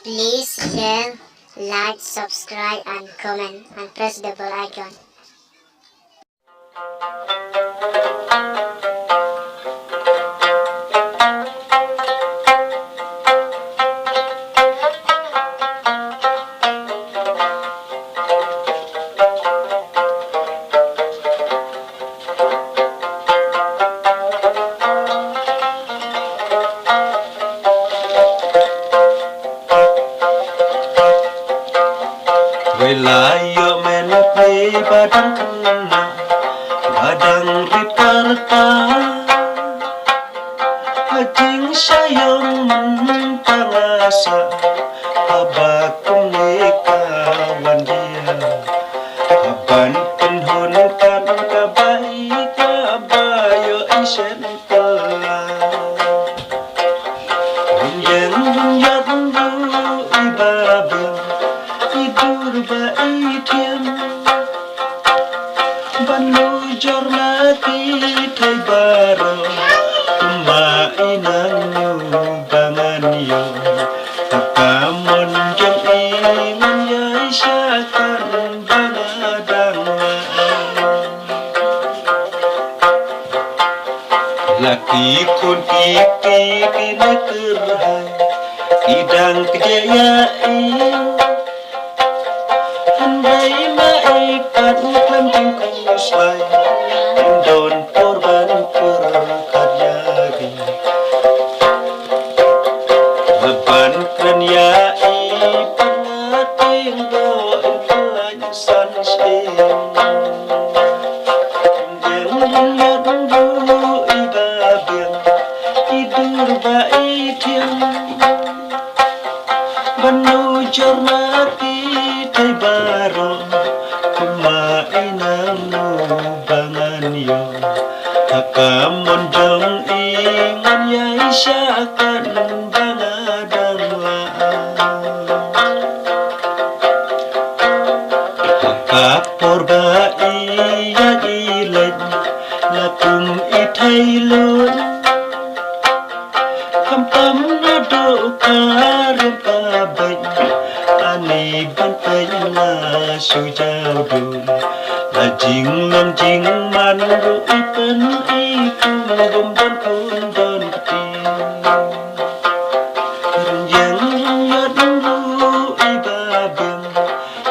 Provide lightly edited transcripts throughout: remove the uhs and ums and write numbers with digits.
Please share, like, subscribe and comment and press the bell icon. Welayo menepli badang kena badang riparta hajing sayang mentangasa abakum kawan dia aban penhun kan kabai kabayo isen telah Runjang runjang ru ibabel tidur baik tiam banu jormati thai baro kumba inang bangan yo takamon jong iman yai syakan bangadang laki kun kiki kina kerhai idang kejayai andai maikat klemping kuslai indon korban perkaryagi leban kranyai pengating do entelany sansing jangan dulu ibabil tidur baik tiang banu jormati thai baro kumainang bangan yo hakamon jong ingan yai syakan bangadang hakapor bai ya ilen lakum ithai lun kampam nado karim kabay ani ban pen na sujau dun lajing long jing man ru ipen ikum gum don kun don ti yang yat ru ibabem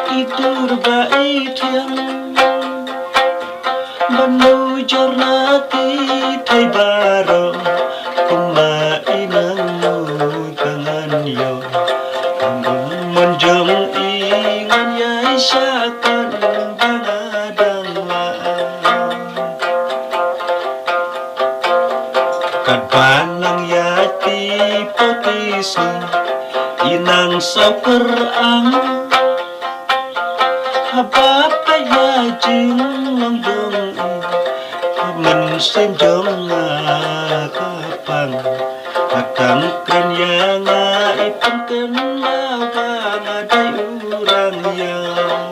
tidur baik tiang banu jornati thai baro kuma inang kangan yo menjong ingan yai syakan bangadang kad banang yati potisi inang saper ang habapa ya jing lang dong men sem jong kapang akang krenya ipun kenal bangadai urang yang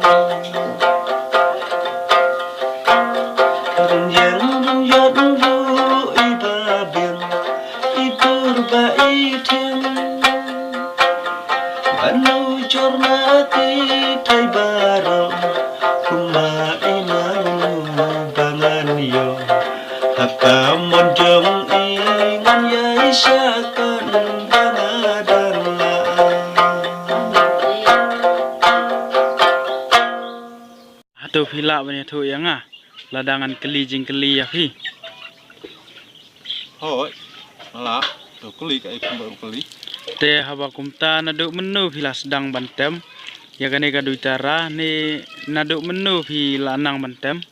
runjang runjang ru ibabel tidur baik tiang banu jormati thai baro kumainang bangan yo hakamon jong ingan yai syakan bangadang Hatu pila bani tu yang ladangan keli jing keli ya fi. Hoi, ala, tu keli kat ikut baru keli. Te haba kumta naduk menu pila sedang bantem. Ya kani kadu cara ni naduk menu pi lanang bantem.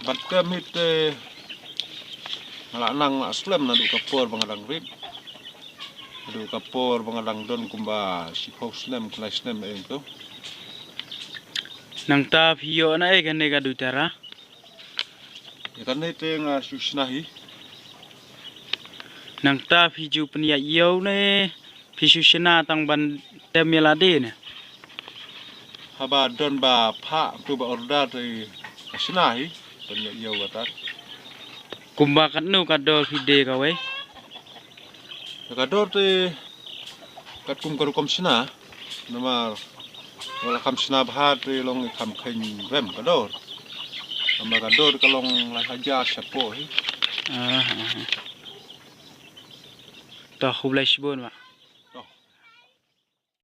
Bantem itu, ala nang nak slam nadu kapur bangadang rib. Nadu kapur bangadang don kumba sipau slam kelai slam tu. Nang ta piyo na kani kadu cara. Ya kan itu yang susnahi. Nang ta piju peniak yo ne pisu sena tang bantem melade ne. Haba don ba pak tu ba order tu susnahi. Banyak jauh batat. Kumba kat nu kadol fide ka we. Kador tu kat kum karukom sina nama wala kam sina bahat long kam khain rem kador ama kador kalong la haja sapo hi Tah hublai sibon mak.